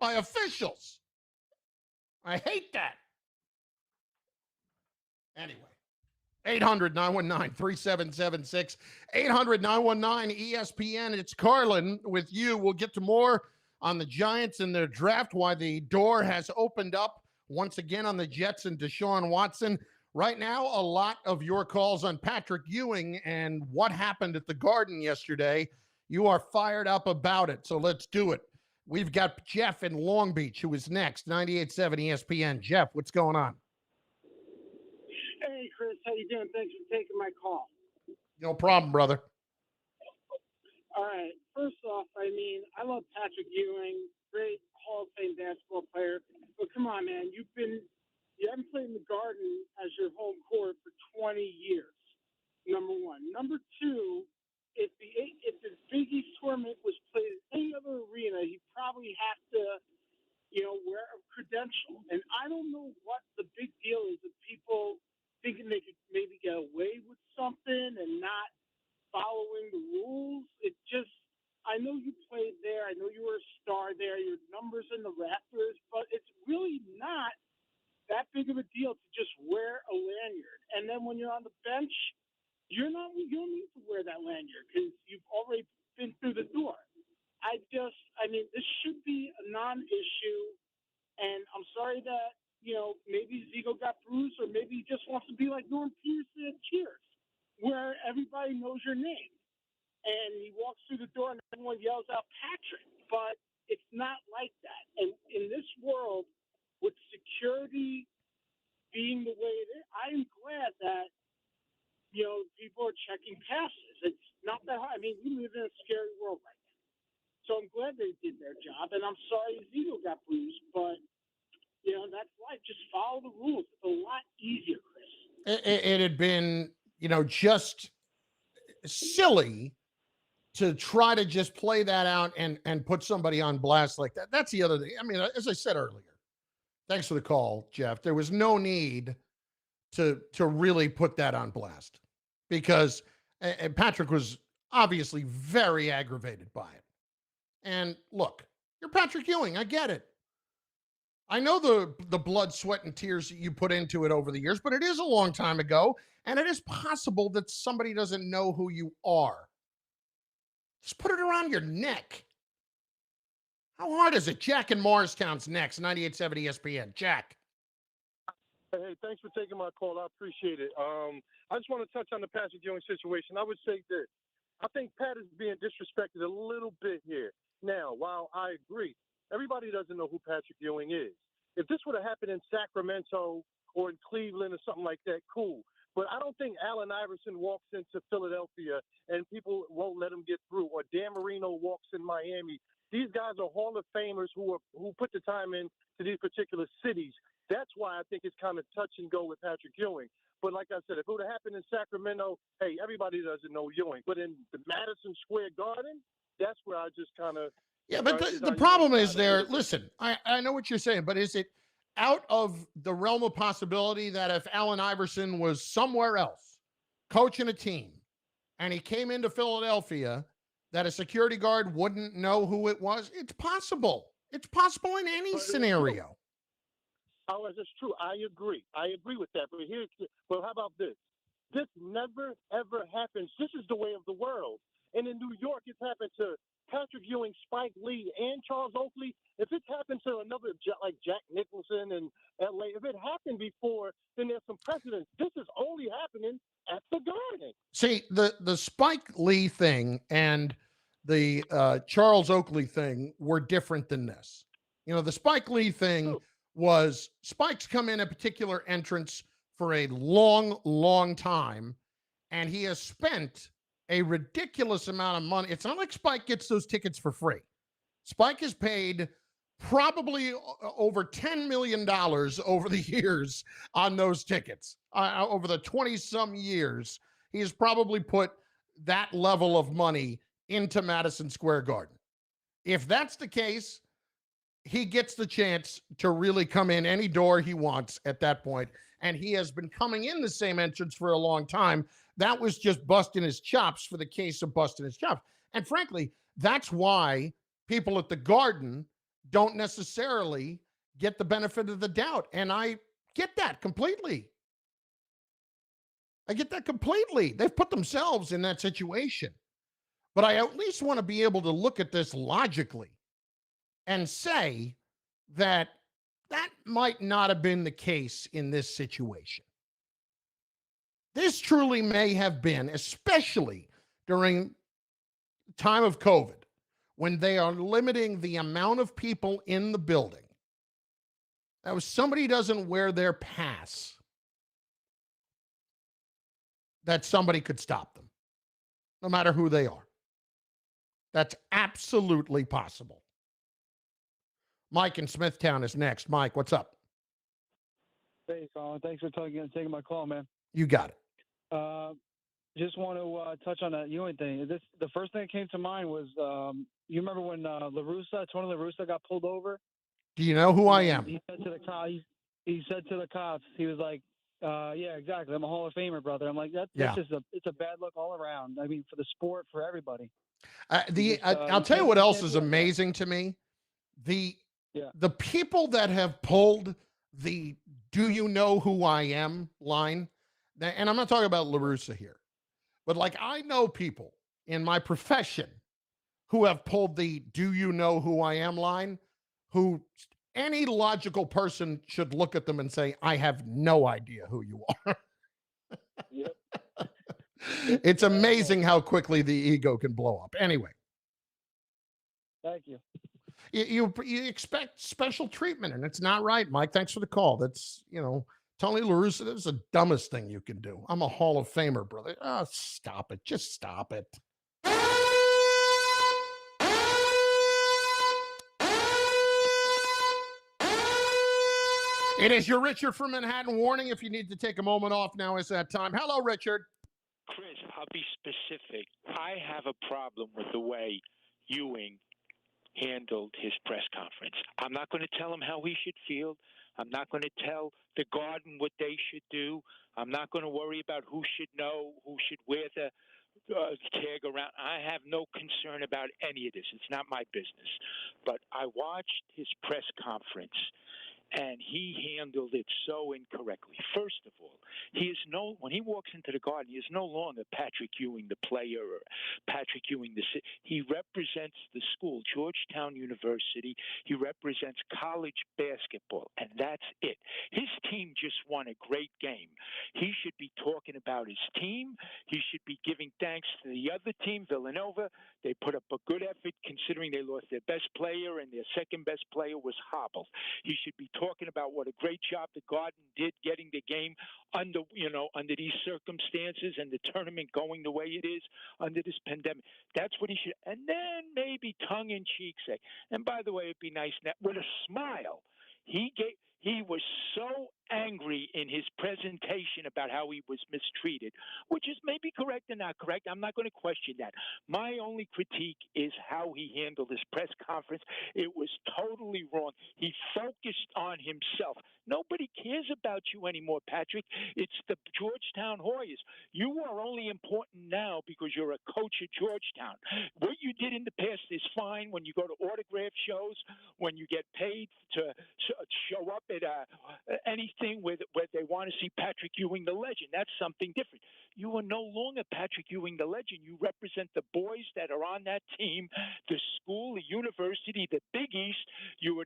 by officials. I hate that. Anyway, 800-919-3776, 800-919 ESPN. It's Carlin with you. We'll get to more on the Giants and their draft, why the door has opened up once again on the Jets and Deshaun Watson. Right now, a lot of your calls on Patrick Ewing and what happened at the Garden yesterday. You are fired up about it, so let's do it. We've got Jeff in Long Beach, who is next, 98.7 ESPN. Jeff, what's going on? Hey, Chris, how you doing? Thanks for taking my call. No problem, brother. All right. First off, I mean, I love Patrick Ewing, great Hall of Fame basketball player. But come on, man, you haven't played in the Garden as your home court for 20 years. Number one. Number two, if the Big East tournament was played in any other arena, he'd probably have to, wear a credential. And I don't know what the big deal is of people thinking they could maybe get away with something and not following the rules. I know you played there. I know you were a star there. Your numbers in the rafters, but it's really not that big of a deal to just wear a lanyard. And then when you're on the bench, you don't need to wear that lanyard because you've already been through the door. This should be a non-issue. And I'm sorry that, maybe his ego got bruised, or maybe he just wants to be like Norm Peterson at Cheers, where everybody knows your name. And he walks through the door and everyone yells out Patrick. But it's not like that. And in this world, with security being the way it is, I am glad that, people are checking passes. It's not that hard. I mean, we live in a scary world right now. So I'm glad they did their job. And I'm sorry his ego got bruised, but, that's life. Just follow the rules. It's a lot easier, Chris. It had been, just silly to try to just play that out and put somebody on blast like that. That's the other thing. I mean, as I said earlier, thanks for the call, Jeff. There was no need to really put that on blast because Patrick was obviously very aggravated by it. And look, you're Patrick Ewing. I get it. I know the blood, sweat, and tears that you put into it over the years, but it is a long time ago, and it is possible that somebody doesn't know who you are. Just put it around your neck. How hard is it? Jack in Morristown's next, 98.7 ESPN. Jack. Hey, thanks for taking my call. I appreciate it. I just want to touch on the Patrick Ewing situation. I would say this. I think Pat is being disrespected a little bit here. Now, while I agree, everybody doesn't know who Patrick Ewing is. If this would have happened in Sacramento or in Cleveland or something like that, cool. But I don't think Allen Iverson walks into Philadelphia and people won't let him get through, or Dan Marino walks in Miami. These guys are Hall of Famers who put the time in to these particular cities. That's why I think it's kind of touch and go with Patrick Ewing. But like I said, if it would have happened in Sacramento, hey, everybody doesn't know Ewing. But in the Madison Square Garden, that's where I just kind of... Yeah, but the problem is there, listen, I know what you're saying, but is it out of the realm of possibility that if Allen Iverson was somewhere else coaching a team and he came into Philadelphia, that a security guard wouldn't know who it was? It's possible. It's possible in any scenario. Oh, that's true. I agree with that. But how about this? This never, ever happens. This is the way of the world. And in New York, it's happened to Patrick Ewing, Spike Lee, and Charles Oakley. If it's happened to another like Jack Nicholson in L.A., if it happened before, then there's some precedent. This is only happening at the Garden. See, the Spike Lee thing and the Charles Oakley thing were different than this. The Spike Lee thing was Spike's come in a particular entrance for a long, long time, and he has spent a ridiculous amount of money. It's not like Spike gets those tickets for free. Spike has paid probably over $10 million over the years on those tickets. Over the 20-some years, he has probably put that level of money into Madison Square Garden. If that's the case, he gets the chance to really come in any door he wants at that point. And he has been coming in the same entrance for a long time. That was just busting his chops for the case of busting his chops. And frankly, that's why people at the Garden don't necessarily get the benefit of the doubt. And I get that completely. I get that completely. They've put themselves in that situation. But I at least want to be able to look at this logically and say that that might not have been the case in this situation. This truly may have been, especially during time of COVID, when they are limiting the amount of people in the building. Now, if somebody doesn't wear their pass, that somebody could stop them, no matter who they are. That's absolutely possible. Mike in Smithtown is next. Mike, what's up? Hey, Colin. Thanks for taking my call, man. You got it. Just want to touch on that Ewing thing. The first thing that came to mind was you remember when Tony La Russa got pulled over? Do you know who I am? He said to the cops, he said to the cops, he was like, "Yeah, exactly. I'm a Hall of Famer, brother." I'm like, that's just it's a bad look all around. I mean, for the sport, for everybody. I'll tell you what else is amazing to me. The people that have pulled the "Do you know who I am" line, and I'm not talking about La Russa here, but like I know people in my profession who have pulled the "Do you know who I am" line, who any logical person should look at them and say, I have no idea who you are. Yep. It's amazing how quickly the ego can blow up. Anyway. Thank you. You expect special treatment, and it's not right, Mike. Thanks for the call. That's, Tony La Russa, that's the dumbest thing you can do. I'm a Hall of Famer, brother. Oh, stop it. Just stop it. It is your Richard from Manhattan warning. If you need to take a moment off, now is that time. Hello, Richard. Chris, I'll be specific. I have a problem with the way Ewing handled his press conference. I'm not going to tell him how he should feel. I'm not going to tell the Garden what they should do. I'm not going to worry about who should know, who should wear the tag around. I have no concern about any of this. It's not my business. But I watched his press conference, and he handled it so incorrectly. First of all, when he walks into the Garden, he is no longer Patrick Ewing, the player, or Patrick Ewing, he represents the school, Georgetown University. He represents college basketball, and that's it. His team just won a great game. He should be talking about his team. He should be giving thanks to the other team, Villanova. They put up a good effort considering they lost their best player and their second best player was hobbled. He should be talking about what a great job the Garden did getting the game under these circumstances and the tournament going the way it is under this pandemic. That's what he should. And then maybe tongue in cheek say, and by the way, it'd be nice now, with a smile. He was so angry in his presentation about how he was mistreated, which is maybe correct and not correct. I'm not going to question that. My only critique is how he handled his press conference. It was totally wrong. He focused on himself. Nobody cares about you anymore, Patrick. It's the Georgetown Hoyas. You are only important now because you're a coach at Georgetown. What you did in the past is fine when you go to autograph shows, when you get paid to show up at anything where they want to see Patrick Ewing, the legend. That's something different. You are no longer Patrick Ewing, the legend. You represent the boys that are on that team, the school, the university, the Big East. You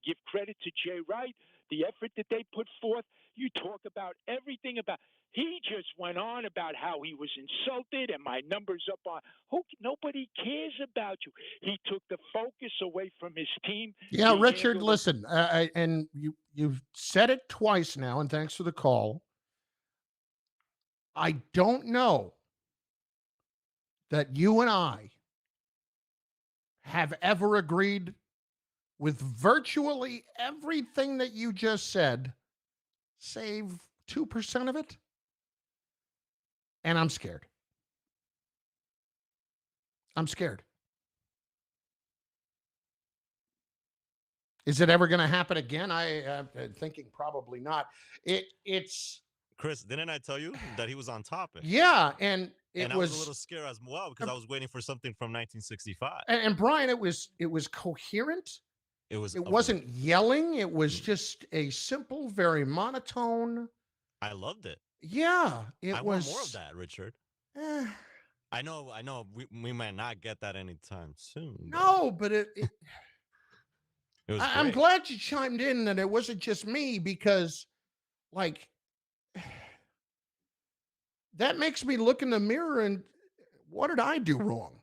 give credit to Jay Wright, the effort that they put forth. You talk about everything about. He just went on about how he was insulted and my numbers up on. Nobody cares about you. He took the focus away from his team. Yeah, Richard, listen, and you've said it twice now, and thanks for the call. I don't know that you and I have ever agreed with virtually everything that you just said, save 2% of it. And I'm scared. I'm scared. Is it ever going to happen again? I'm thinking probably not. It's Chris, didn't I tell you that he was on topic? Yeah, and I was a little scared as well because I was waiting for something from 1965. And Brian, it was coherent. It wasn't yelling. It was just a simple, very monotone. I loved it. Yeah, I want more of that, Richard. Eh, I know. We might not get that anytime soon. no, but it was I'm great. glad you chimed in that it wasn't just me, because, like, that makes me look in the mirror and what did I do wrong?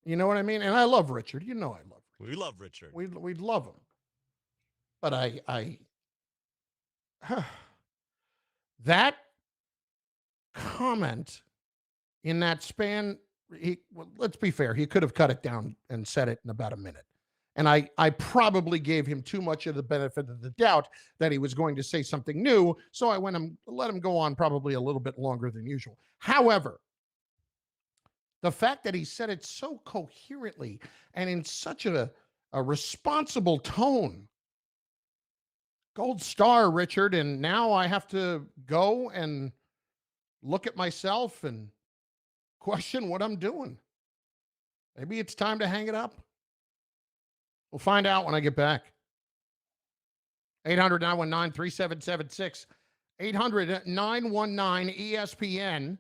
You know what I mean? And I love Richard. You know I love Richard. We love Richard. We love him. But I that comment in that span, well, let's be fair, he could have cut it down and said it in about a minute. And I probably gave him too much of the benefit of the doubt that he was going to say something new. So I let him go on probably a little bit longer than usual. However, the fact that he said it so coherently and in such a responsible tone, gold star, Richard. And now I have to go and look at myself and question what I'm doing. Maybe it's time to hang it up. We'll find out when I get back. 800-919-3776. 800-919-ESPN.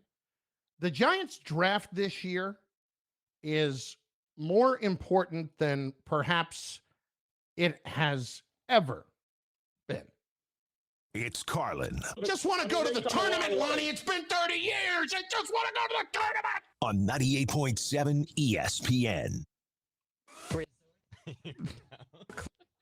The Giants draft this year is more important than perhaps it has ever been. It's Carlin. Just want to go to the tournament, Lonnie. It's been 30 years. I just want to go to the tournament. On 98.7 ESPN.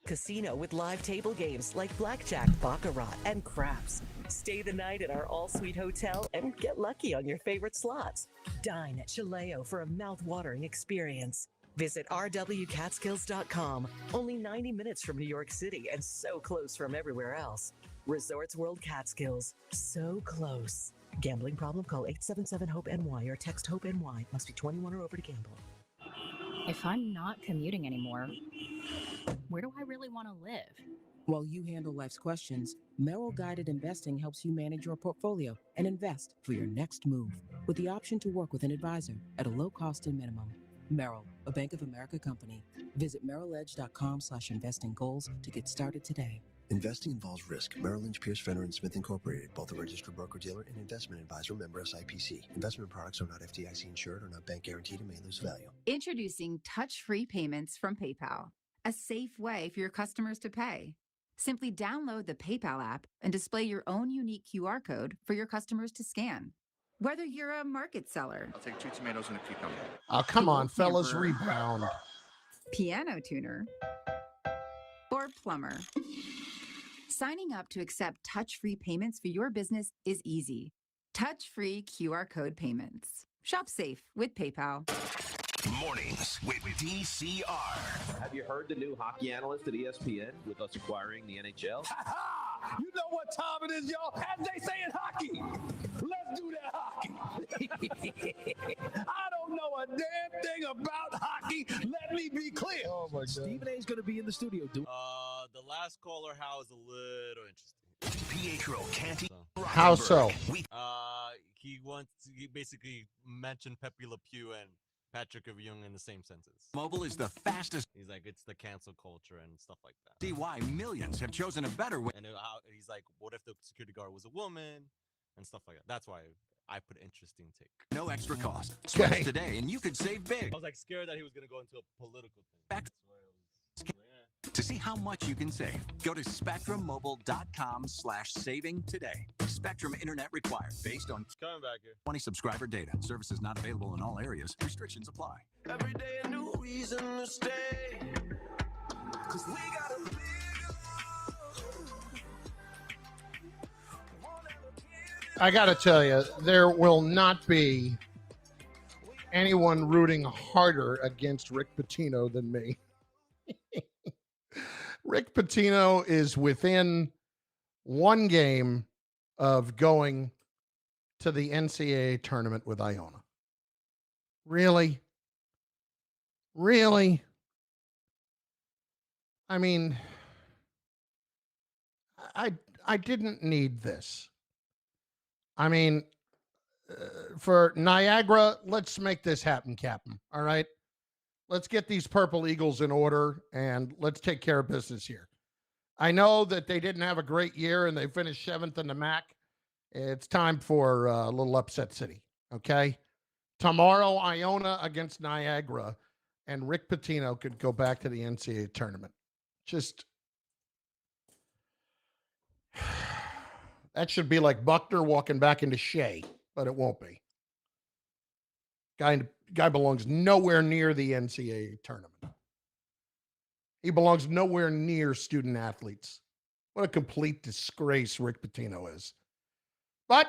Casino with live table games like blackjack, baccarat, and craps. Stay the night at our all-suite hotel and get lucky on your favorite slots. Dine at Chileo for a mouth-watering experience. Visit rwcatskills.com. Only 90 minutes from New York City and so close from everywhere else. Resorts World Catskills. So close. Gambling problem? Call 877-HOPE-NY or text HOPE-NY. Must be 21 or over to gamble. If I'm not commuting anymore, where do I really want to live? While you handle life's questions, Merrill Guided Investing helps you manage your portfolio and invest for your next move with the option to work with an advisor at a low cost and minimum. Merrill, a Bank of America company. Visit merrilledge.com/investing goals to get started today. Investing involves risk. Merrill Lynch, Pierce, Fenner & Smith Incorporated, both a registered broker-dealer and investment advisor, member SIPC. Investment products are not FDIC insured or not bank guaranteed and may lose value. Introducing touch-free payments from PayPal, a safe way for your customers to pay. Simply download the PayPal app and display your own unique QR code for your customers to scan. Whether you're a market seller, I'll take 2 tomatoes and a cucumber. Oh, come on, fellas, rebound. Piano tuner, or plumber. Signing up to accept touch-free payments for your business is easy. Touch-free QR code payments. Shop safe with PayPal. Mornings with DCR. Have you heard the new hockey analyst at ESPN with us acquiring the NHL? You know what time it is, y'all? As they say in hockey, let's do that hockey. I don't know a damn thing about hockey. Let me be clear. Oh my God. Stephen A is going to be in the studio. The last caller, how is a little interesting. Pietro Canty. How so? He basically mentioned Pepe Le Pew and Patrick of Young in the same sentence. Mobile is the fastest. He's like, it's the cancel culture and stuff like that. See why millions have chosen a better way. And he's like, what if the security guard was a woman and stuff like that? That's why I put interesting take. No extra cost. Switch today and you could save big. I was like scared that he was going to go into a political thing. To see how much you can save, go to spectrummobile.com/saving today. Spectrum internet required based on coming back here. 20 subscriber data. Services not available in all areas. Restrictions apply. Every day a new reason to stay. 'Cause we gotta live. I got to tell you, there will not be anyone rooting harder against Rick Pitino than me. Rick Pitino is within one game of going to the NCAA tournament with Iona. Really? Really? I mean, I didn't need this. I mean, for Niagara, let's make this happen, Captain. All right? let's get these Purple Eagles in order and let's take care of business here. I know that they didn't have a great year and they finished 7th in the MAC. It's time for a little upset city, okay? Tomorrow, Iona against Niagara, and Rick Pitino could go back to the NCAA tournament. Just, that should be like Buckner walking back into Shea, but it won't be. Guy belongs nowhere near the NCAA tournament. He belongs nowhere near student athletes. What a complete disgrace Rick Pitino is. But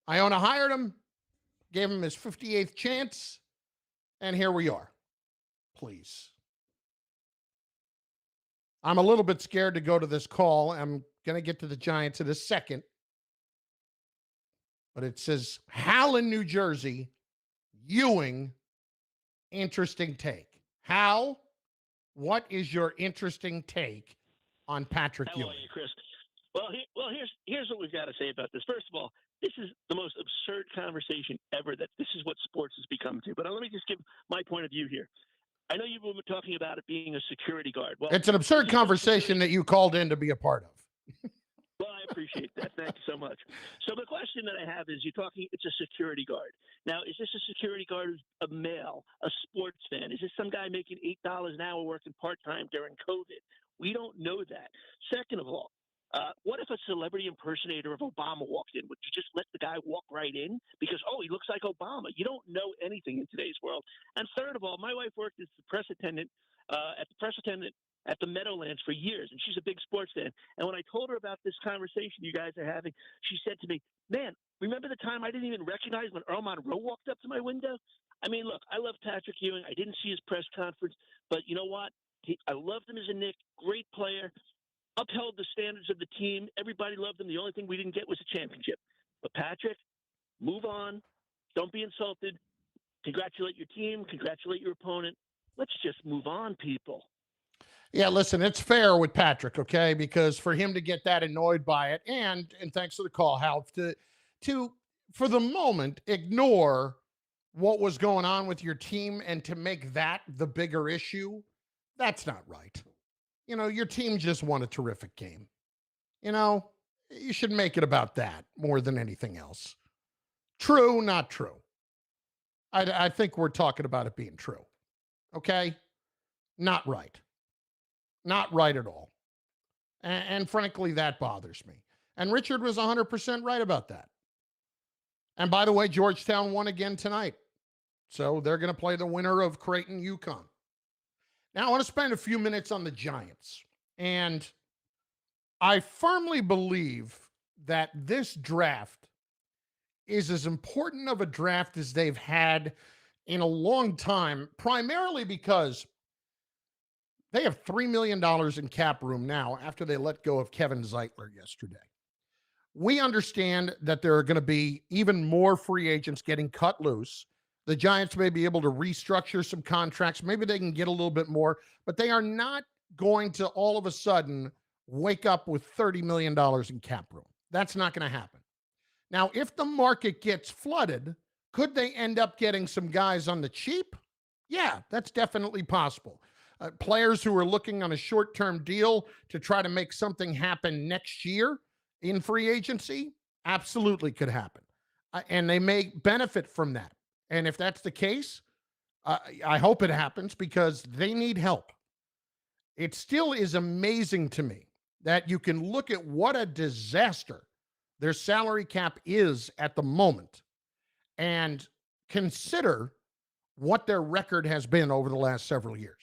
Iona hired him, gave him his 58th chance, and here we are. Please. I'm a little bit scared to go to this call. I'm going to get to the Giants in a second. But it says, Hal in New Jersey, Ewing, interesting take. Hal, what is your interesting take on Patrick Ewing? How are you, Chris? Well, here's what we've got to say about this. First of all, this is the most absurd conversation ever. That this is what sports has become to. But let me just give my point of view here. I know you've been talking about it being a security guard. Well, it's an absurd conversation that you called in to be a part of. Well, I appreciate that. Thank you so much. So the question that I have is, you're talking, it's a security guard. Now, is this a security guard who's a male, a sports fan? Is this some guy making $8 an hour working part-time during COVID? We don't know that. Second of all, what if a celebrity impersonator of Obama walked in? Would you just let the guy walk right in? Because, he looks like Obama. You don't know anything in today's world. And third of all, my wife worked as the press attendant at the Meadowlands for years, and she's a big sports fan. And when I told her about this conversation you guys are having, she said to me, man, remember the time I didn't even recognize when Earl Monroe walked up to my window? I mean, look, I love Patrick Ewing. I didn't see his press conference, but you know what? I loved him as a Knick, great player, upheld the standards of the team. Everybody loved him. The only thing we didn't get was a championship. But Patrick, move on. Don't be insulted. Congratulate your team. Congratulate your opponent. Let's just move on, people. Yeah, listen, it's fair with Patrick, okay? Because for him to get that annoyed by it, and thanks for the call, Hal, to for the moment ignore what was going on with your team and to make that the bigger issue, that's not right. You know, your team just won a terrific game. You know, you should make it about that more than anything else. True, not true. I think we're talking about it being true. Okay? Not right. Not right at all. And frankly, that bothers me. And Richard was 100% right about that. And by the way, Georgetown won again tonight. So they're going to play the winner of Creighton UConn. Now, I want to spend a few minutes on the Giants. And I firmly believe that this draft is as important of a draft as they've had in a long time, primarily because they have $3 million in cap room now after they let go of Kevin Zeitler yesterday. We understand that there are going to be even more free agents getting cut loose. The Giants may be able to restructure some contracts. Maybe they can get a little bit more, but they are not going to all of a sudden wake up with $30 million in cap room. That's not going to happen. Now, if the market gets flooded, could they end up getting some guys on the cheap? Yeah, that's definitely possible. Players who are looking on a short-term deal to try to make something happen next year in free agency, absolutely could happen. And they may benefit from that. And if that's the case, I hope it happens because they need help. It still is amazing to me that you can look at what a disaster their salary cap is at the moment and consider what their record has been over the last several years.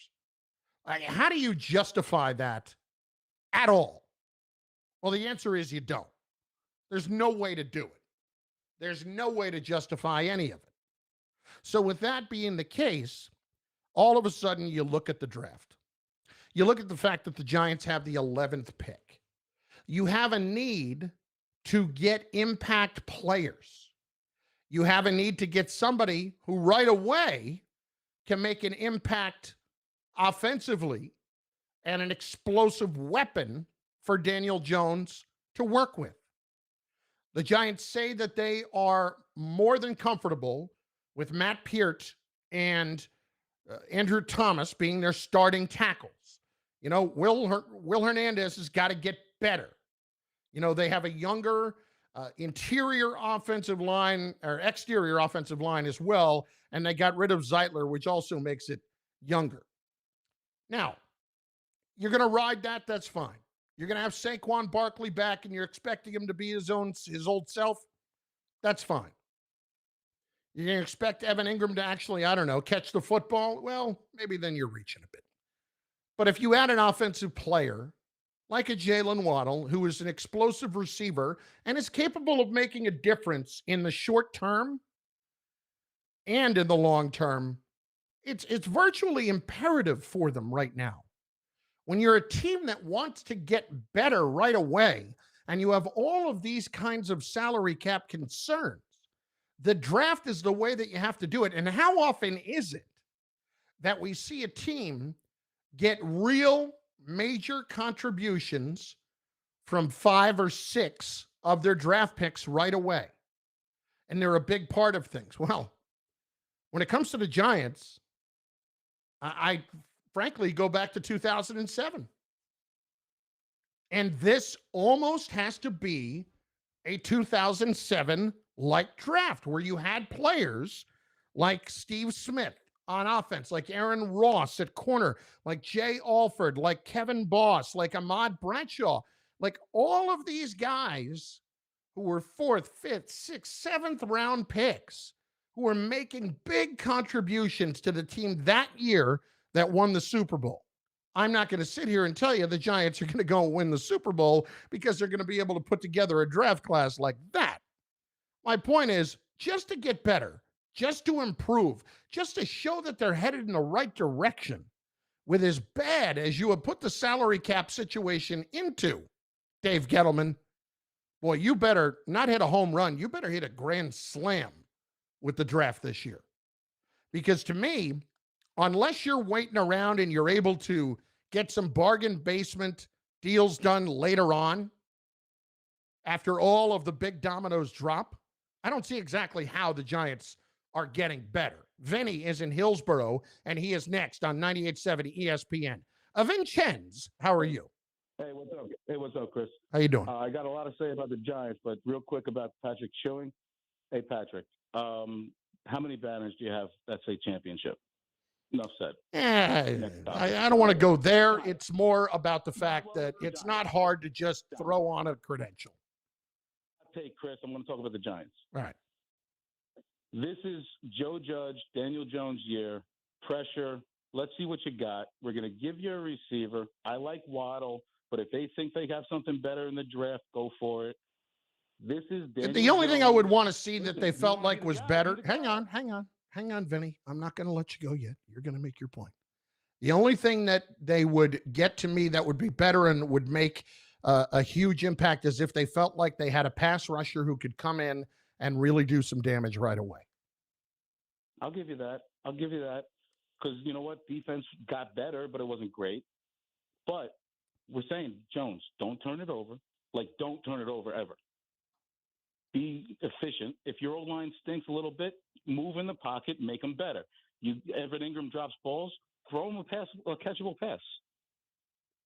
How do you justify that at all? Well, the answer is you don't. There's no way to do it. There's no way to justify any of it. So with that being the case, all of a sudden you look at the draft. You look at the fact that the Giants have the 11th pick. You have a need to get impact players. You have a need to get somebody who right away can make an impact offensively and an explosive weapon for Daniel Jones to work with. The Giants say that they are more than comfortable with Matt Peart and Andrew Thomas being their starting tackles. Will Hernandez has got to get better. They have a younger interior offensive line or exterior offensive line as well, and they got rid of Zeitler, which also makes it younger. Now, you're going to ride that. That's fine. You're going to have Saquon Barkley back, and you're expecting him to be his old self. That's fine. You're going to expect Evan Ingram to actually, I don't know, catch the football. Well, maybe then you're reaching a bit. But if you add an offensive player like a Jalen Waddle, who is an explosive receiver and is capable of making a difference in the short term and in the long term, it's virtually imperative for them right now. When you're a team that wants to get better right away and you have all of these kinds of salary cap concerns, the draft is the way that you have to do it. And how often is it that we see a team get real major contributions from 5 or 6 of their draft picks right away? And they're a big part of things. Well, when it comes to the Giants, I frankly go back to 2007. And this almost has to be a 2007 like draft where you had players like Steve Smith on offense, like Aaron Ross at corner, like Jay Alford, like Kevin Boss, like Ahmad Bradshaw, like all of these guys who were 4th, 5th, 6th, 7th round picks who were making big contributions to the team that year that won the Super Bowl. I'm not going to sit here and tell you the Giants are going to go and win the Super Bowl because they're going to be able to put together a draft class like that. My point is just to get better, just to improve, just to show that they're headed in the right direction with as bad as you have put the salary cap situation into, Dave Gettleman, boy, you better not hit a home run. You better hit a grand slam with the draft this year. Because to me, unless you're waiting around and you're able to get some bargain basement deals done later on, after all of the big dominoes drop, I don't see exactly how the Giants are getting better. Vinny is in Hillsboro, and he is next on 98.7 ESPN. Vincenz, how are you? Hey, what's up? Hey, what's up, Chris? How you doing? I got a lot to say about the Giants, but real quick about Patrick Schilling. Hey, Patrick, how many banners do you have that say championship? Enough said. I don't want to go there. It's more about the fact that it's not hard to just throw on a credential. Hey, Chris, I'm going to talk about the Giants. All right. This is Joe Judge, Daniel Jones year, pressure. Let's see what you got. We're going to give you a receiver. I like Waddle, but if they think they have something better in the draft, go for it. This is Daniel The only Jones. thing I would want to see that they felt like was better. Hang on, Vinny. I'm not going to let you go yet. You're going to make your point. The only thing that they would get to me that would be better and would make a huge impact is if they felt like they had a pass rusher who could come in and really do some damage right away. I'll give you that. Because you know what? Defense got better, but it wasn't great. But we're saying, Jones, don't turn it over. Don't turn it over ever. Be efficient. If your old line stinks a little bit, move in the pocket, make them better. Evan Ingram drops balls, throw him a catchable pass.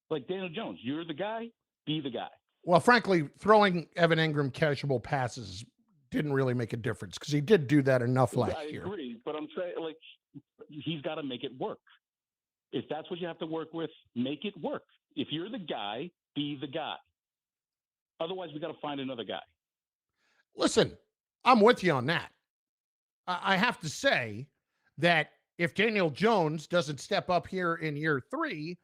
Like Daniel Jones, you're the guy, be the guy. Well, frankly, throwing Evan Ingram catchable passes didn't really make a difference because he did do that enough last year. I agree, but I'm saying, he's got to make it work. If that's what you have to work with, make it work. If you're the guy, be the guy. Otherwise, we got to find another guy. Listen, I'm with you on that. I have to say that if Daniel Jones doesn't step up here in year 3,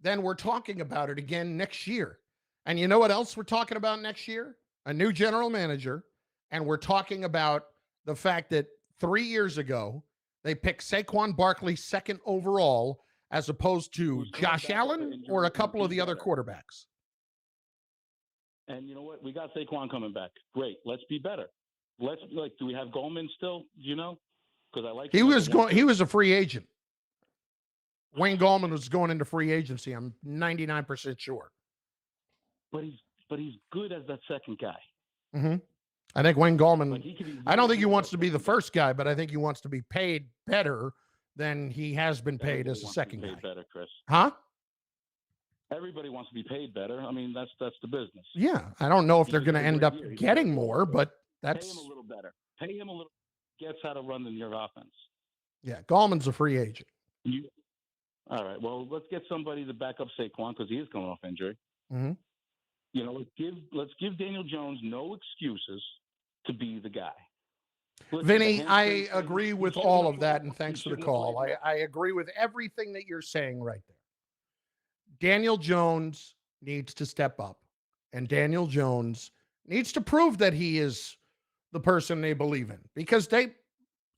then we're talking about it again next year. And you know what else we're talking about next year? A new general manager. And we're talking about the fact that 3 years ago, they picked Saquon Barkley 2nd overall as opposed to Josh Allen or a couple of the other quarterbacks. And you know what? We got Saquon coming back. Great. Let's be better. Do we have Goldman still? Because I like he was a free agent. Wayne Gallman was going into free agency. I'm 99% sure. But he's good as that second guy. Mm-hmm. I think Wayne Gallman. I don't think he wants to be the first guy, but I think he wants to be paid better than he has been paid Everybody as a wants second to be guy. paid better, Chris. Huh? Everybody wants to be paid better. I mean, that's the business. Yeah, I don't know if He they're just going to had a end great up year. He getting deserves it. more, but Pay him that's a little better. Pay him a little. Gets how to run in your offense. yeah. Gallman's a free agent. All right. Well, let's get somebody to back up Saquon because he is coming off injury. Mm-hmm. You know, let's give Daniel Jones no excuses to be the guy. Listen, Vinny, the I hamstring thing, agree he with shouldn't all have of that, played. and thanks He for the shouldn't have call. played. I agree with everything that you're saying right there. Daniel Jones needs to step up, and Daniel Jones needs to prove that he is the person they believe in, because they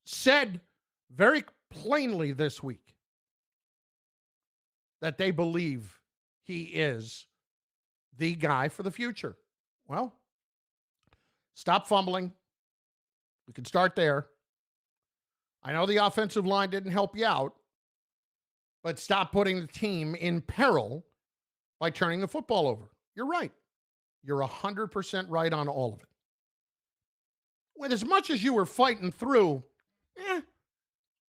said very plainly this week that they believe he is the guy for the future. Well, stop fumbling. We can start there. I know the offensive line didn't help you out, but stop putting the team in peril by turning the football over. You're right. You're 100% right on all of it. With as much as you were fighting through,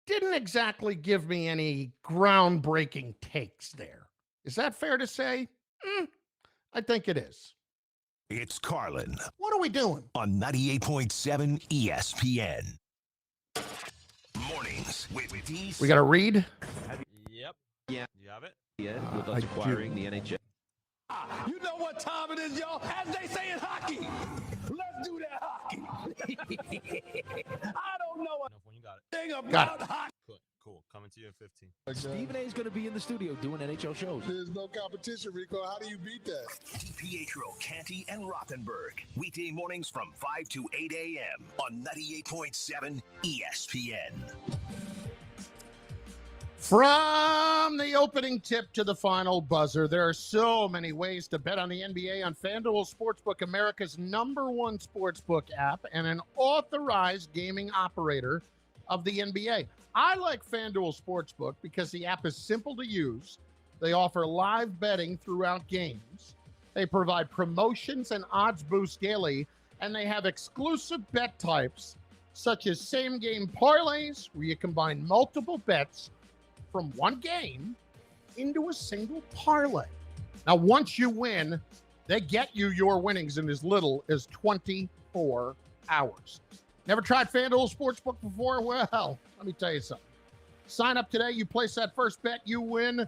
didn't exactly give me any groundbreaking takes there. Is that fair to say? I think it is. It's Carlin. What are we doing? On 98.7 ESPN. Mornings with DC. We got to read? Yep. Yeah. You have it? Yeah, with us acquiring the NHL. You know what time it is, y'all? As they say in hockey, let's do that hockey. I don't know a thing about hockey. Cool. Coming to you in 15. Stephen A is going to be in the studio doing NHL shows. There's no competition, Rico. How do you beat that? Pietro, Canty, and Rothenberg. Weekday mornings from 5 to 8 a.m. on 98.7 ESPN. From the opening tip to the final buzzer, there are so many ways to bet on the NBA on FanDuel Sportsbook, America's #1 sportsbook app and an authorized gaming operator of the NBA. I like FanDuel Sportsbook because the app is simple to use. They offer live betting throughout games. They provide promotions and odds boost daily, and they have exclusive bet types such as same-game parlays, where you combine multiple bets from one game into a single parlay. Now, once you win, they get you your winnings in as little as 24 hours. Never tried FanDuel Sportsbook before? Well, let me tell you something. Sign up today. You place that first bet, you win,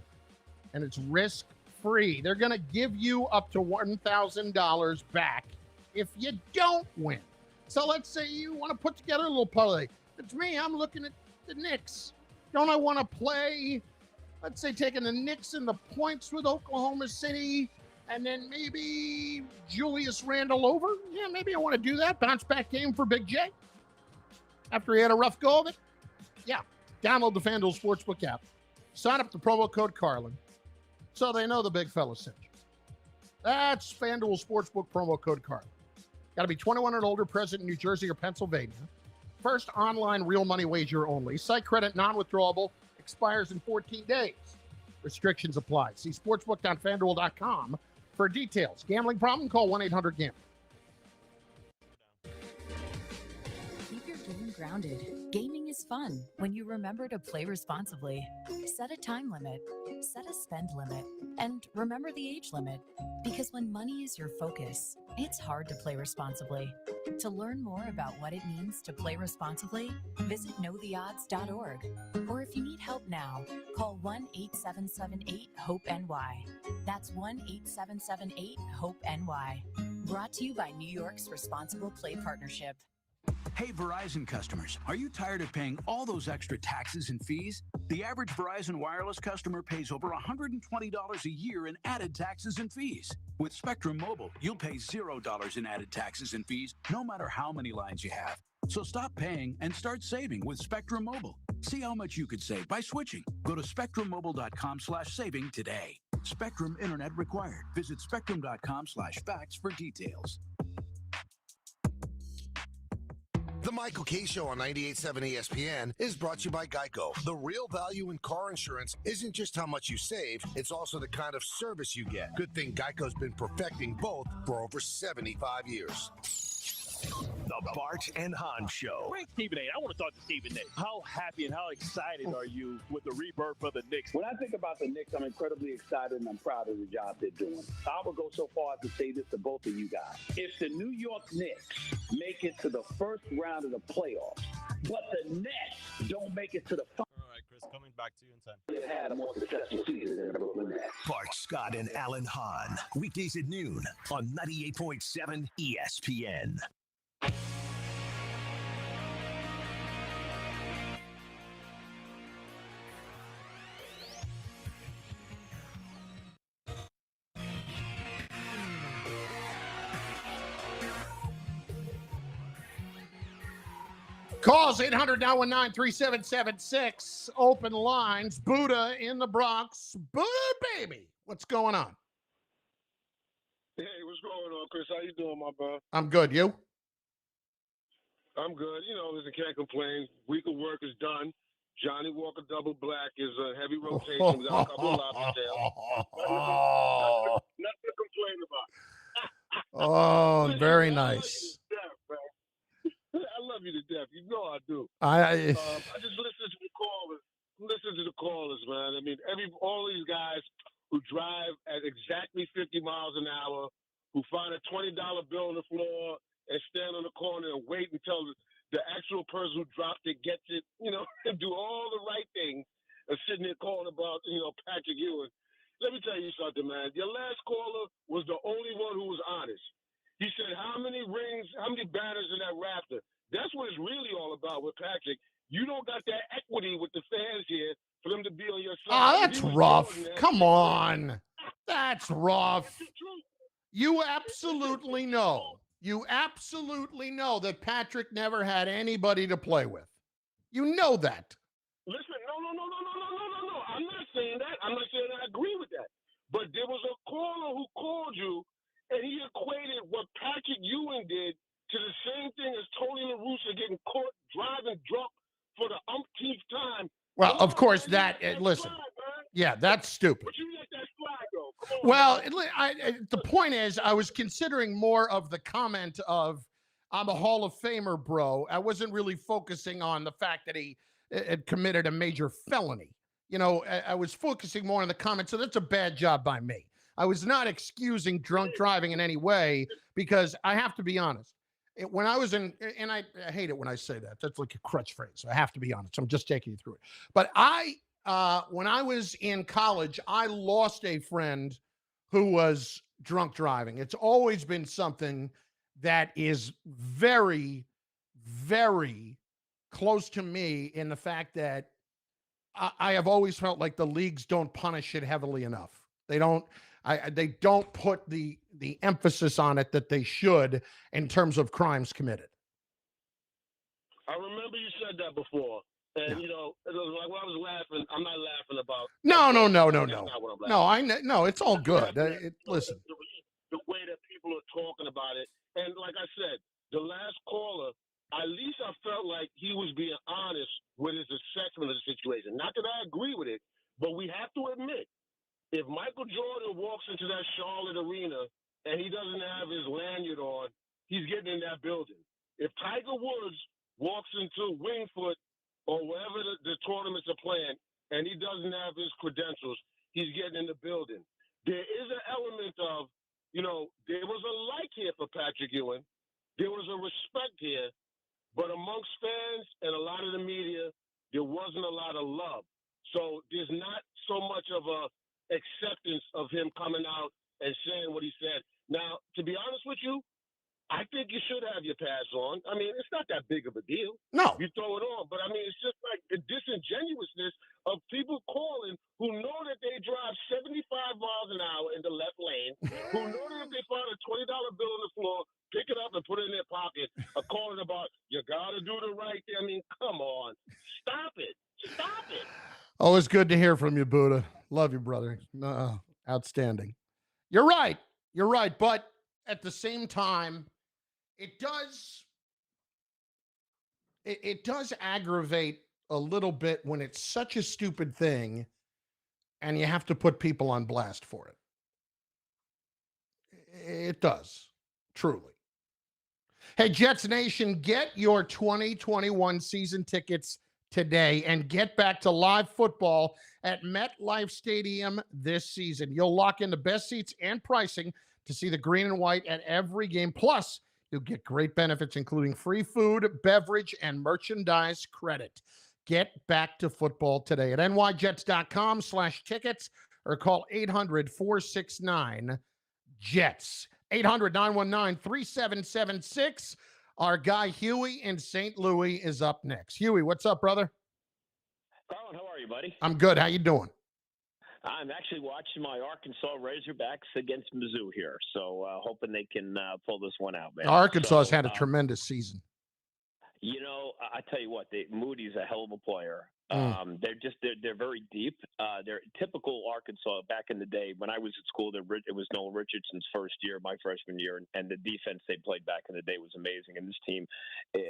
and it's risk-free. They're going to give you up to $1,000 back if you don't win. So let's say you want to put together a little parlay. It's me. I'm looking at the Knicks. Don't I want to play, let's say, taking the Knicks and the points with Oklahoma City, and then maybe Julius Randle over? Yeah, maybe I want to do that. Bounce back game for Big J after he had a rough go of it. Yeah, download the FanDuel Sportsbook app. Sign up the promo code Carlin so they know the big fella sent you. That's FanDuel Sportsbook promo code Carlin. Got to be 21 and older, present in New Jersey or Pennsylvania. First online real money wager only. Site credit non-withdrawable. Expires in 14 days. Restrictions apply. See sportsbook.fanduel.com for details. Gambling problem? Call 1-800-GAMBLER. Keep your game grounded. Gaming is fun when you remember to play responsibly. Set a time limit. Set a spend limit. And remember the age limit. Because when money is your focus, it's hard to play responsibly. To learn more about what it means to play responsibly, visit knowtheodds.org. Or if you need help now, call 1-8778-HOPE-NY. That's 1-8778-HOPE-NY. Brought to you by New York's Responsible Play Partnership. Hey, Verizon customers, are you tired of paying all those extra taxes and fees? The average Verizon Wireless customer pays over $120 a year in added taxes and fees. With Spectrum Mobile, you'll pay $0 in added taxes and fees, no matter how many lines you have. So stop paying and start saving with Spectrum Mobile. See how much you could save by switching. Go to spectrummobile.com/saving today. Spectrum Internet required. Visit spectrum.com/facts for details. The Michael K. Show on 98.7 ESPN is brought to you by Geico. The real value in car insurance isn't just how much you save, it's also the kind of service you get. Good thing Geico's been perfecting both for over 75 years. The Bart and Hahn Show. Where's Stephen A? I want to talk to Stephen A. How happy and how excited are you with the rebirth of the Knicks? When I think about the Knicks, I'm incredibly excited and I'm proud of the job they're doing. I would go so far as to say this to both of you guys. If the New York Knicks make it to the first round of the playoffs, but the Nets don't make it to the final. All right, Chris, coming back to you in 10. It had a more successful season than the Brooklyn Nets. Bart Scott and Alan Hahn. Weekdays at noon on 98.7 ESPN. Calls 800-919-3776. Open lines. Buddha in the Bronx. Buddha, baby. What's going on? Hey, what's going on, Chris? How you doing, my bro? I'm good. You? I'm good. You know, listen, can't complain. Week of work is done. Johnny Walker Double Black is a heavy rotation. We got a couple of lobster tails. Nothing to complain about. Oh, Listen, very man, nice. I love you to death. You know I do. I just listen to the callers. Listen to the callers, man. I mean, all these guys who drive at exactly 50 miles an hour, who find a $20 bill on the floor and stand on the corner and wait until the actual person who dropped it gets it, you know, and do all the right things, and sitting there calling about, you know, Patrick Ewing. Let me tell you something, man. Your last caller was the only one who was honest. He said, how many rings, how many banners in that rafter? That's what it's really all about with Patrick. You don't got that equity with the fans here for them to be on your side. Oh, that's rough. Come on. That's rough. You absolutely know. You absolutely know that Patrick never had anybody to play with. You know that. Listen, no. I'm not saying that. I'm not saying I agree with that. But there was a caller who called you, and he equated what Patrick Ewing did to the same thing as Tony La Russa getting caught driving drunk for the umpteenth time. Well, of course, listen. Yeah, that's stupid. But you let that slide, though. Come on, Well, man. the point is, I was considering more of the comment of, I'm a Hall of Famer, bro. I wasn't really focusing on the fact that he had committed a major felony. You know, I was focusing more on the comment. So that's a bad job by me. I was not excusing drunk driving in any way, because I have to be honest. When I was in, and I hate it when I say that. That's like a crutch phrase. I have to be honest. I'm just taking you through it. But when I was in college, I lost a friend who was drunk driving. It's always been something that is very, very close to me in the fact that I have always felt like the leagues don't punish it heavily enough. They don't put the emphasis on it that they should in terms of crimes committed. I remember you said that before. And, you know, it was like when I was laughing, I'm not laughing about. No. No, It's all good. Listen. The way that people are talking about it. And like I said, the last caller, at least I felt like he was being honest with his assessment of the situation. Not that I agree with it, but we have to admit, if Michael Jordan walks into that Charlotte arena and he doesn't have his lanyard on, he's getting in that building. If Tiger Woods walks into Wingfoot or wherever the tournaments are playing and he doesn't have his credentials, he's getting in the building. There is an element of, you know, there was a like here for Patrick Ewing. There was a respect here. But amongst fans and a lot of the media, there wasn't a lot of love. So there's not so much of a acceptance of him coming out and saying what he said. Now, to be honest with you, I think you should have your pass on. I mean, it's not that big of a deal. No. You throw it on. But, I mean, it's just like the disingenuousness of people calling who know that they drive 75 miles an hour in the left lane, who know that if they find a $20 bill on the floor, pick it up and put it in their pocket, are calling about, you got to do the right thing. I mean, come on. Stop it. Stop it. Always good to hear from you, Buddha. Love you, brother. Outstanding. You're right. But at the same time, it does aggravate a little bit when it's such a stupid thing and you have to put people on blast for it. It does, truly. Hey, Jets Nation, get your 2021 season tickets today and get back to live football at MetLife Stadium this season. You'll lock in the best seats and pricing to see the green and white at every game. Plus, you'll get great benefits, including free food, beverage, and merchandise credit. Get back to football today at nyjets.com/tickets or call 800-469-JETS. 800-919-3776. Our guy Huey in St. Louis is up next. Huey, what's up, brother? Carlin, how are you, buddy? I'm good. How you doing? I'm actually watching my Arkansas Razorbacks against Mizzou here, so hoping they can pull this one out, man. Arkansas has So, had a tremendous season. You know, I tell you what, Moody's a hell of a player. Mm. They're very deep. They're typical Arkansas back in the day when I was at school. It was Noel Richardson's first year, my freshman year, and the defense they played back in the day was amazing. And this team,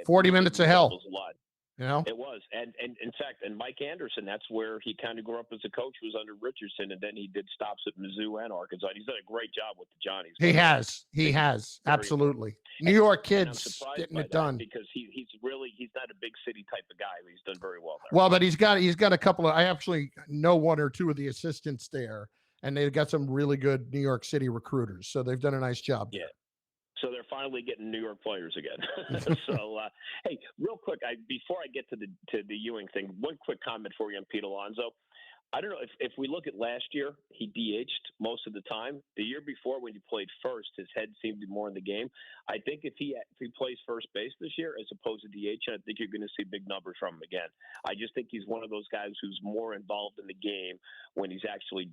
40 minutes of hell. resembles a lot. You know? It was, and in fact, and Mike Anderson, that's where he kind of grew up as a coach, was under Richardson, and then he did stops at Mizzou and Arkansas. He's done a great job with the Johnnies. He has. Absolutely. New York And I'm kids surprised getting by it that done. because he's not a big city type of guy, but he's done very well there. Well, but he's got a couple of, I actually know one or two of the assistants there, and they've got some really good New York City recruiters. So they've done a nice job. Yeah. So they're finally getting New York players again. So, hey, real quick, before I get to the Ewing thing, one quick comment for you on Pete Alonso. I don't know if we look at last year, he DH'd most of the time. The year before, when he played first, his head seemed to be more in the game. I think if he plays first base this year as opposed to DH, I think you're going to see big numbers from him again. I just think he's one of those guys who's more involved in the game when he's actually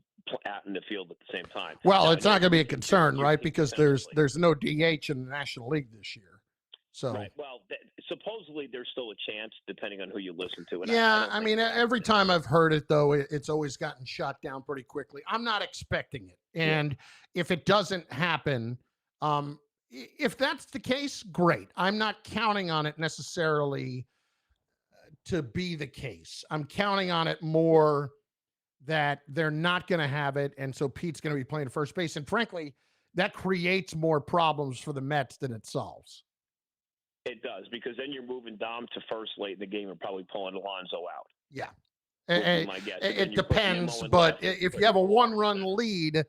out in the field at the same time. Well, Now, it's I know not going to be a he's concern, right? Because there's defensively. no DH in the National League this year. So Right. Well, supposedly there's still a chance, depending on who you listen to. And yeah, don't I think mean, that- every time I've heard it, though, it's always gotten shot down pretty quickly. I'm not expecting it. And if it doesn't happen, if that's the case, great. I'm not counting on it necessarily to be the case. I'm counting on it more that they're not going to have it. And so Pete's going to be playing first base. And frankly, that creates more problems for the Mets than it solves. It does, because then you're moving Dom to first late in the game and probably pulling Alonso out. Yeah. Would be my guess. And then It you're putting depends, Nimmo in but left. if you have a one-run lead,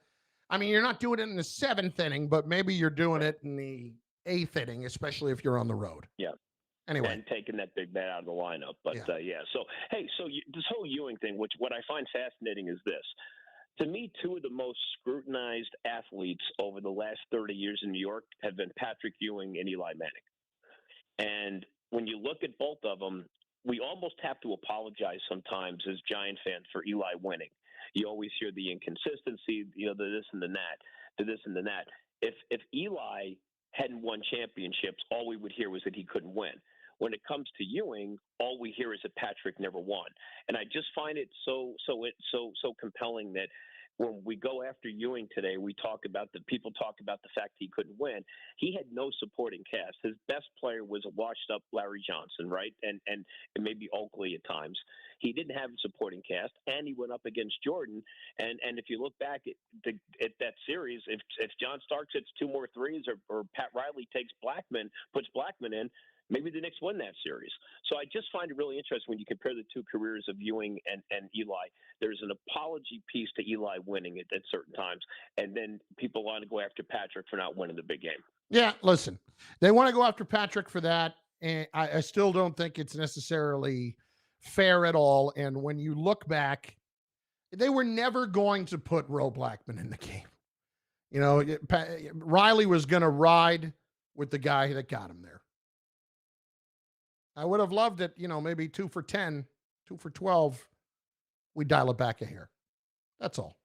I mean, you're not doing it in the seventh inning, but maybe you're doing it in the eighth inning, especially if you're on the road. Yeah. Anyway. And taking that big bat out of the lineup. But, yeah. So, hey, this whole Ewing thing, which what I find fascinating is this. To me, two of the most scrutinized athletes over the last 30 years in New York have been Patrick Ewing and Eli Manning. And when you look at both of them, we almost have to apologize sometimes as Giant fans for Eli winning. You always hear the inconsistency, the this and the that. If Eli hadn't won championships, all we would hear was that he couldn't win. When it comes to Ewing, all we hear is that Patrick never won. And I just find it so compelling that when we go after Ewing today, people talk about the fact he couldn't win. He had no supporting cast. His best player was a washed-up Larry Johnson, right? And maybe Oakley at times. He didn't have a supporting cast, and he went up against Jordan. And if you look back at that series, if John Starks hits two more threes or Pat Riley puts Blackman in, maybe the Knicks win that series. So I just find it really interesting when you compare the two careers of Ewing and Eli. There's an apology piece to Eli winning at certain times, and then people want to go after Patrick for not winning the big game. Yeah, listen, they want to go after Patrick for that, and I still don't think it's necessarily fair at all. And when you look back, they were never going to put Ro Blackman in the game. Riley was going to ride with the guy that got him there. I would have loved it, maybe 2 for 10, 2 for 12. We dial it back a hair. That's all.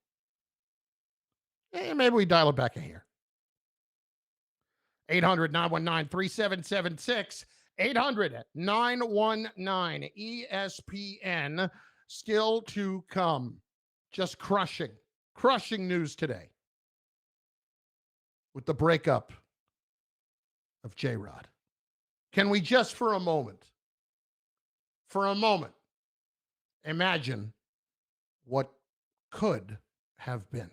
Maybe we dial it back a hair. 800-919-3776. 800-919 ESPN. Still to come. Just crushing news today with the breakup of J-Rod. Can we just for a moment, imagine what could have been?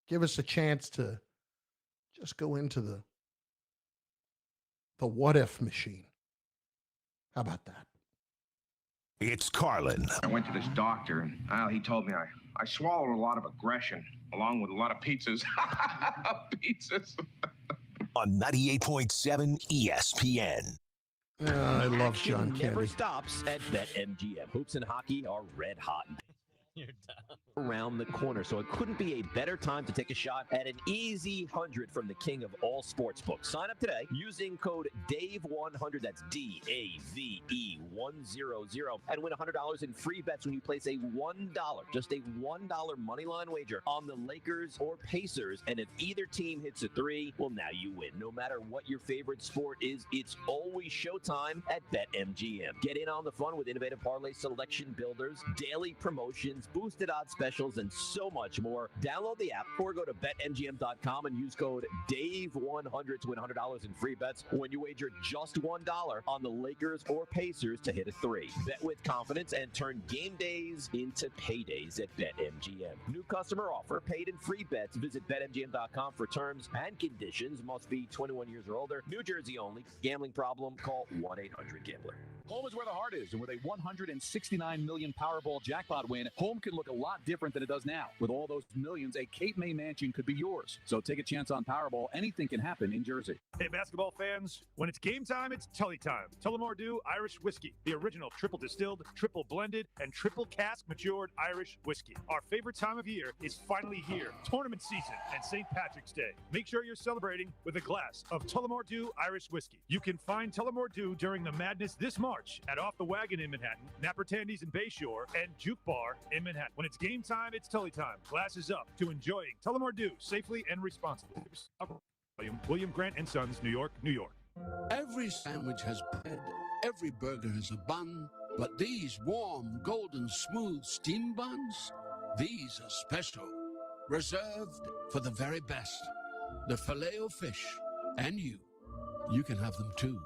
Give us a chance to just go into the The what if machine. How about that? It's Carlin. I went to this doctor, and he told me I swallowed a lot of aggression, along with a lot of pizzas. Pizzas. On 98.7 ESPN. I love John Never Candy. stops at BetMGM. Hoops and hockey are red hot. You're done. Around the corner, so it couldn't be a better time to take a shot at an easy 100 from the king of all sportsbooks. Sign up today using code DAVE100, that's DAVE100, and win $100 in free bets when you place a $1, just a $1 moneyline wager on the Lakers or Pacers, and if either team hits a three, well, now you win. No matter what your favorite sport is, it's always showtime at BetMGM. Get in on the fun with innovative parlay selection builders, daily promotions, boosted odds specials, and so much more. Download the app or go to betmgm.com and use code DAVE100 to win $100 in free bets when you wager just $1 on the Lakers or Pacers to hit a three. Bet with confidence and turn game days into paydays at BetMGM. New customer offer, paid in free bets. Visit betmgm.com for terms and conditions. Must be 21 years or older. New Jersey only. Gambling problem? Call 1-800-GAMBLER. Home is where the heart is, and with a $169 million Powerball jackpot win, home can look a lot different than it does now. With all those millions, a Cape May mansion could be yours. So take a chance on Powerball. Anything can happen in Jersey. Hey, basketball fans, when it's game time, it's Tully time. Tullamore Dew Irish Whiskey, the original triple distilled, triple blended, and triple cask matured Irish whiskey. Our favorite time of year is finally here, tournament season and St. Patrick's Day. Make sure you're celebrating with a glass of Tullamore Dew Irish Whiskey. You can find Tullamore Dew during the Madness this March at Off the Wagon in Manhattan, Napper Tandy's in Bayshore, and Juke Bar in Manhattan. When it's game time, it's Tully time. Glasses up to enjoying Tullamore Dew safely and responsibly. William Grant and Sons, New York, New York. Every sandwich has bread, every burger has a bun, but these warm, golden, smooth steam buns, these are special, reserved for the very best. The Filet-O-Fish, and you can have them too.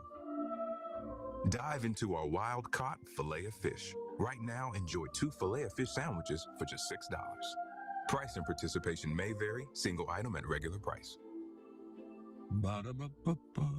Dive into our wild-caught Filet-O-Fish. Right now, enjoy 2 Filet-O-Fish sandwiches for just $6. Price and participation may vary. Single item at regular price. Ba-da-ba-ba-ba.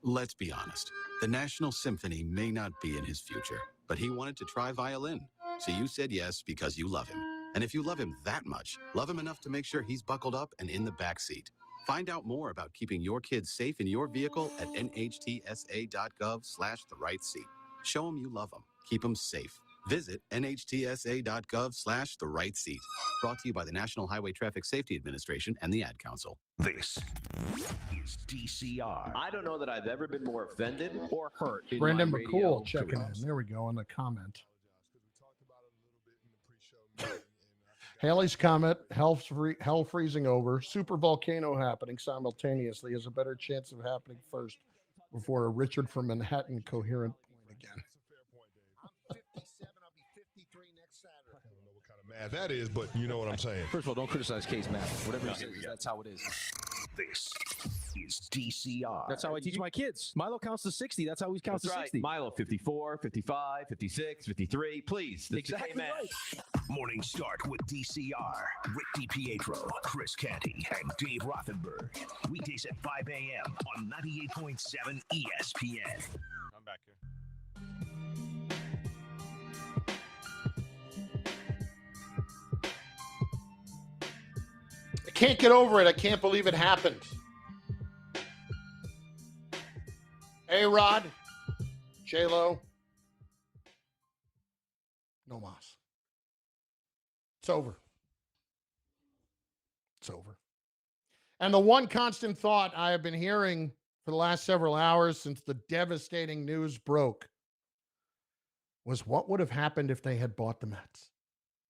Let's be honest. The National Symphony may not be in his future, but he wanted to try violin. So you said yes because you love him. And if you love him that much, love him enough to make sure he's buckled up and in the back seat. Find out more about keeping your kids safe in your vehicle at nhtsa.gov/the right seat. Show them you love them. Keep them safe. Visit nhtsa.gov/the right seat. Brought to you by the National Highway Traffic Safety Administration and the Ad Council. This is DCR. I don't know that I've ever been more offended or hurt. in Brendan my radio McCool checking career. in. There we go on the comment. Haley's comment, hell freezing over, super volcano happening simultaneously has a better chance of happening first before a Richard from Manhattan coherent point again. Math that is, but you know what I'm saying. First of all, don't criticize Case math. Whatever he says, that's how it is. This is DCR. That's how I teach my kids. Milo counts to 60. That's how he counts That's to right. 60. Milo, 54, 55, 56, 53. Please. This is Exactly K-Man. right. Morning start with DCR. Rick DiPietro, Chris Canty, and Dave Rothenberg. Weekdays at 5 a.m. on 98.7 ESPN. I'm back here. I can't get over it. I can't believe it happened. A-Rod, J-Lo, no mas. It's over. It's over. And the one constant thought I have been hearing for the last several hours since the devastating news broke was what would have happened if they had bought the Mets?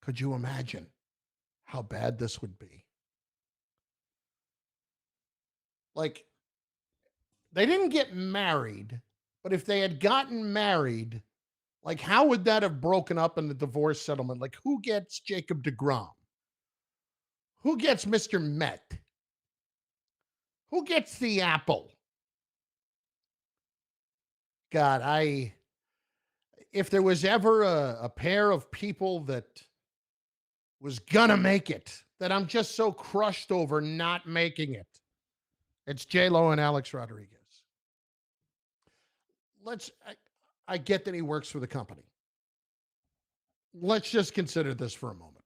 Could you imagine how bad this would be? Like, they didn't get married, but if they had gotten married, like, how would that have broken up in the divorce settlement? Like, who gets Jacob deGrom? Who gets Mr. Met? Who gets the apple? God, if there was ever a pair of people that was gonna make it, that I'm just so crushed over not making it, It's J-Lo and Alex Rodriguez. I get that he works for the company. Let's just consider this for a moment.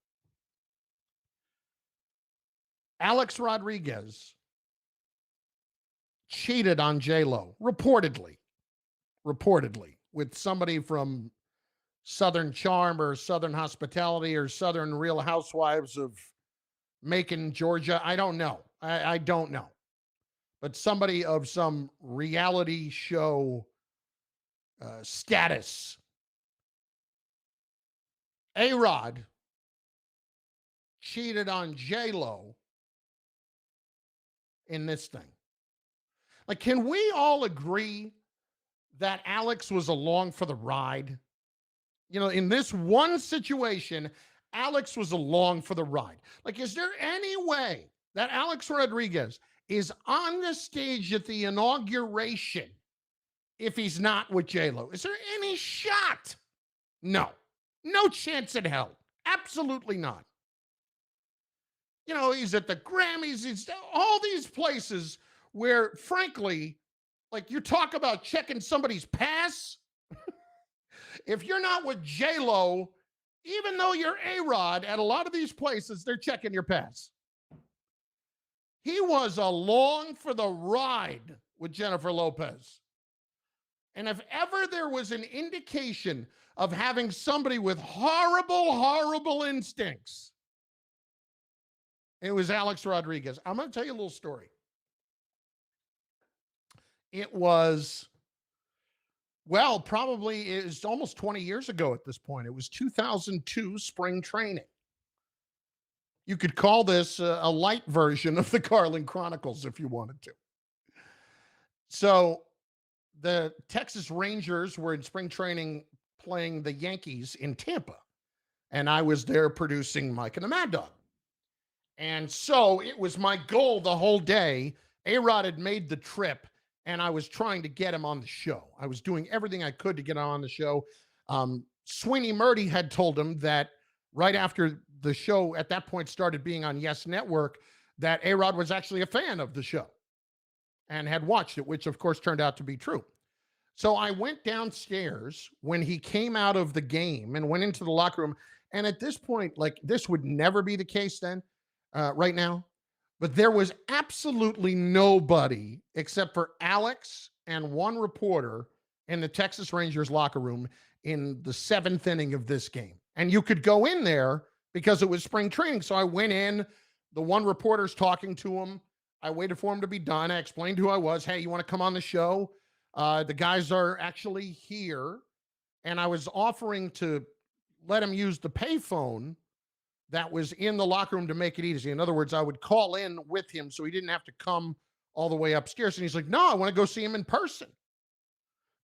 Alex Rodriguez cheated on J-Lo, reportedly, with somebody from Southern Charm or Southern Hospitality or Southern Real Housewives of Macon, Georgia. I don't know. I don't know. But somebody of some reality show status. A-Rod cheated on J-Lo in this thing. Like, can we all agree that Alex was along for the ride? You know, in this one situation, Alex was along for the ride. Like, is there any way that Alex Rodriguez is on the stage at the inauguration if he's not with J-Lo? Is there any shot? No. No chance in hell. Absolutely not. You know, he's at the Grammys. He's all these places where, frankly, like, you talk about checking somebody's pass. If you're not with J-Lo, even though you're A-Rod, at a lot of these places, they're checking your pass. He was along for the ride with Jennifer Lopez. And if ever there was an indication of having somebody with horrible, horrible instincts, it was Alex Rodriguez. I'm going to tell you a little story. It was, well, probably it's almost 20 years ago at this point. It was 2002 spring training. You could call this a light version of the Carlin Chronicles if you wanted to. So the Texas Rangers were in spring training playing the Yankees in Tampa. And I was there producing Mike and the Mad Dog. And so it was my goal the whole day. A-Rod had made the trip, and I was trying to get him on the show. I was doing everything I could to get him on the show. Sweeney Murdy had told him that right after the show at that point started being on Yes Network, that A-Rod was actually a fan of the show and had watched it, which of course turned out to be true. So I went downstairs when he came out of the game and went into the locker room. And at this point, like, this would never be the case then, right now, but there was absolutely nobody except for Alex and one reporter in the Texas Rangers locker room in the 7th inning of this game. And you could go in there because it was spring training. So I went in, the one reporter's talking to him. I waited for him to be done. I explained who I was. Hey, you want to come on the show? The guys are actually here. And I was offering to let him use the payphone that was in the locker room to make it easy. In other words, I would call in with him so he didn't have to come all the way upstairs. And he's like, no, I want to go see him in person.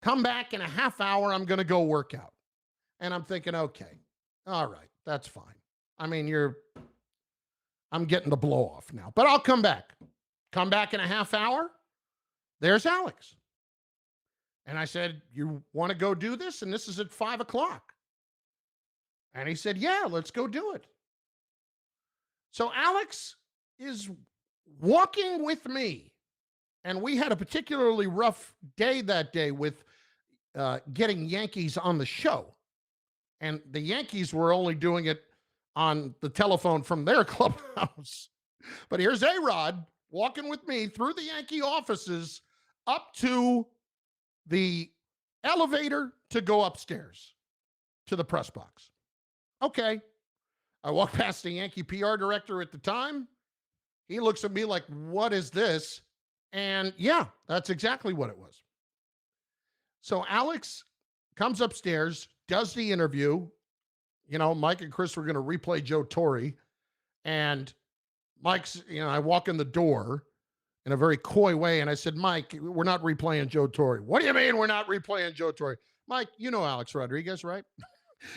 Come back in a half hour. I'm going to go work out. And I'm thinking, okay, all right, that's fine. I mean, I'm getting the blow off now, but I'll come back. Come back in a half hour. There's Alex. And I said, you want to go do this? And this is at 5:00. And he said, yeah, let's go do it. So Alex is walking with me, and we had a particularly rough day that day with getting Yankees on the show. And the Yankees were only doing it on the telephone from their clubhouse. But here's A-Rod walking with me through the Yankee offices up to the elevator to go upstairs to the press box. Okay. I walk past the Yankee PR director at the time. He looks at me like, what is this? And yeah, that's exactly what it was. So Alex comes upstairs, does the interview. You know, Mike and Chris were going to replay Joe Torre. And Mike's, I walk in the door in a very coy way. And I said, Mike, we're not replaying Joe Torre. What do you mean we're not replaying Joe Torre? Mike, you know Alex Rodriguez, right?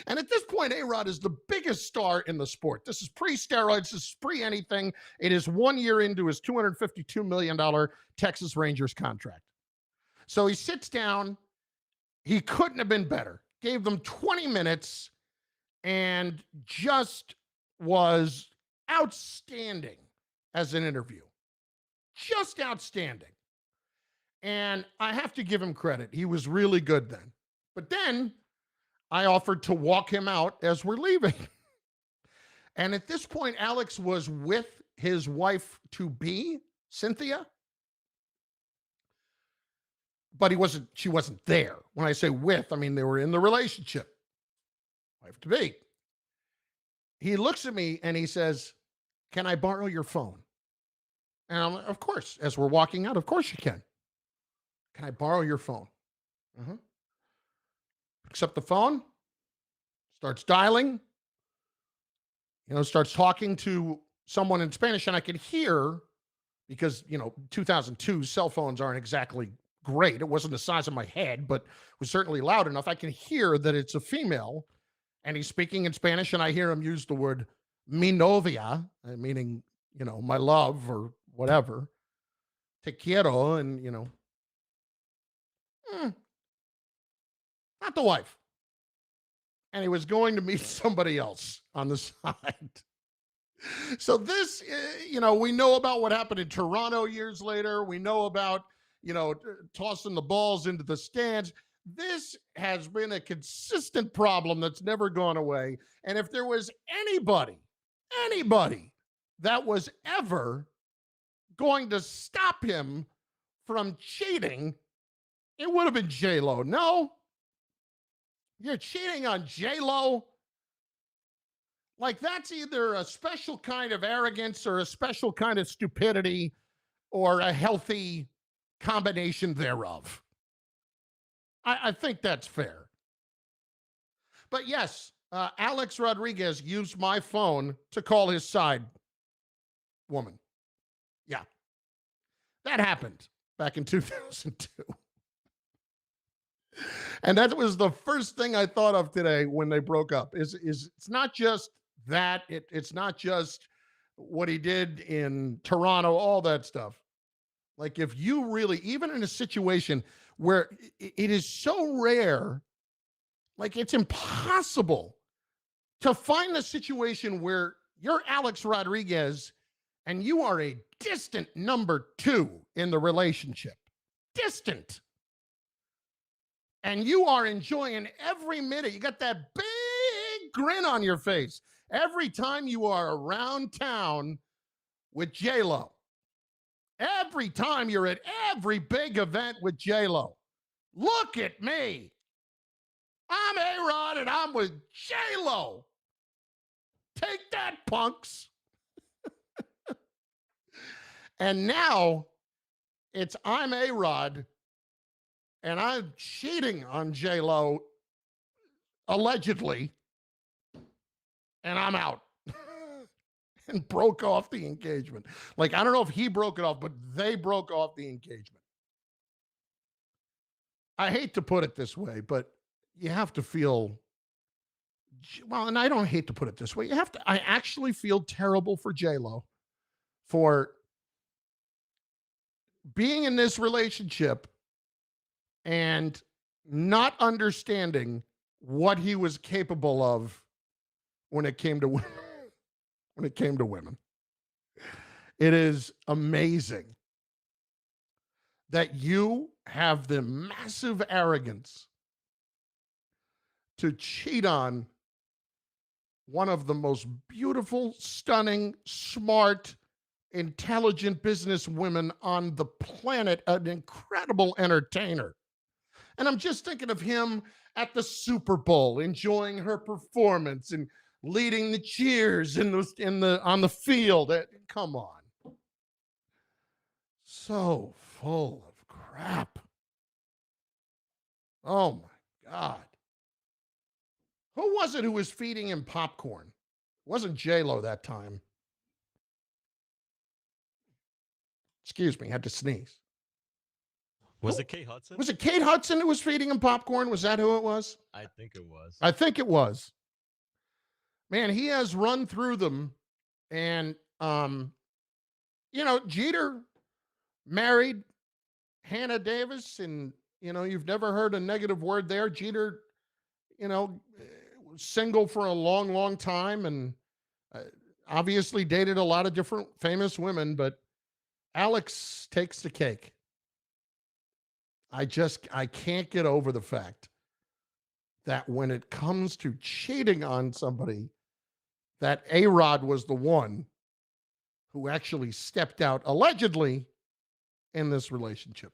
And at this point, A-Rod is the biggest star in the sport. This is pre-steroids. This is pre-anything. It is 1 year into his $252 million Texas Rangers contract. So he sits down. He couldn't have been better. Gave them 20 minutes and just was outstanding as an interview. just outstanding. And I have to give him credit. He was really good then. But then I offered to walk him out as we're leaving. And at this point, Alex was with his wife to be, Cynthia. But she wasn't there. When I say with, I mean they were in the relationship. Wife to be. He looks at me and he says, "Can I borrow your phone?" And I'm like, "Of course." As we're walking out, "Of course you can. Can I borrow your phone?" Picks up the phone, starts dialing, starts talking to someone in Spanish. And I could hear, because, 2002 cell phones aren't exactly great. It wasn't the size of my head, but it was certainly loud enough. I can hear that it's a female, and he's speaking in Spanish, and I hear him use the word mi novia, meaning, my love or whatever. Te quiero, and, not the wife. And he was going to meet somebody else on the side. So this, we know about what happened in Toronto years later. We know about, tossing the balls into the stands. This has been a consistent problem that's never gone away. And if there was anybody that was ever going to stop him from cheating, it would have been J-Lo. No, you're cheating on J-Lo? Like, that's either a special kind of arrogance or a special kind of stupidity or a healthy combination thereof. I think that's fair. But yes, Alex Rodriguez used my phone to call his side woman. Yeah. That happened back in 2002. And that was the first thing I thought of today when they broke up. Is it's not just that, it's not just what he did in Toronto, all that stuff. Like, if you really, even in a situation where it is so rare, like it's impossible to find the situation where you're Alex Rodriguez and you are a distant number 2 in the relationship. Distant. And you are enjoying every minute. You got that big grin on your face every time you are around town with J-Lo. Every time you're at every big event with J-Lo. Look at me. I'm A-Rod and I'm with J-Lo. Take that, punks. And now it's I'm A-Rod and I'm cheating on J-Lo, allegedly, and I'm out. And broke off the engagement. Like, I don't know if he broke it off, but they broke off the engagement. I hate to put it this way, but you have to feel, well, and I don't hate to put it this way. I actually feel terrible for J-Lo for being in this relationship and not understanding what he was capable of when it came to women. When it came to women. It is amazing that you have the massive arrogance to cheat on one of the most beautiful, stunning, smart, intelligent business women on the planet, an incredible entertainer. And I'm just thinking of him at the Super Bowl, enjoying her performance and leading the cheers on the field. Come on. So full of crap. Oh my God. Who was it who was feeding him popcorn? It wasn't J-Lo that time. Excuse me, had to sneeze. Was it Kate Hudson? Was it Kate Hudson who was feeding him popcorn? Was that who it was? I think it was. I think it was. Man, he has run through them. And, Jeter married Hannah Davis, and, you've never heard a negative word there. Jeter, single for a long, long time, and obviously dated a lot of different famous women, but Alex takes the cake. I can't get over the fact that when it comes to cheating on somebody, that A-Rod was the one who actually stepped out, allegedly, in this relationship.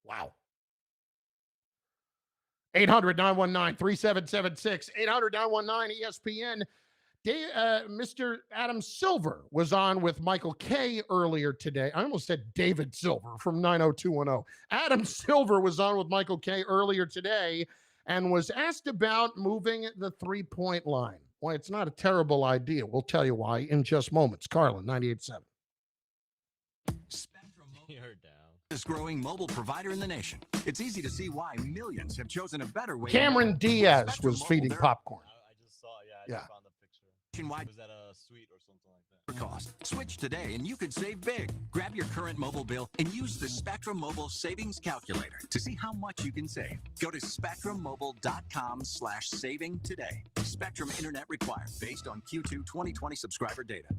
Wow. 800-919-3776. 800-919-ESPN. Mr. Adam Silver was on with Michael Kay earlier today. I almost said David Silver from 90210. Adam Silver was on with Michael Kay earlier today and was asked about moving the three-point line. Why it's not a terrible idea. We'll tell you why in just moments. Carlin, 98.7. Growing mobile provider in the nation. It's easy to see why millions have chosen a better way. Cameron Diaz was feeding popcorn. I just saw, I just found the picture. Was that a suite or something like that? Cost. Switch today and you could save big. Grab your current mobile bill and use the Spectrum Mobile Savings Calculator to see how much you can save. Go to spectrummobile.com/saving today. Spectrum Internet required based on Q2 2020 subscriber data.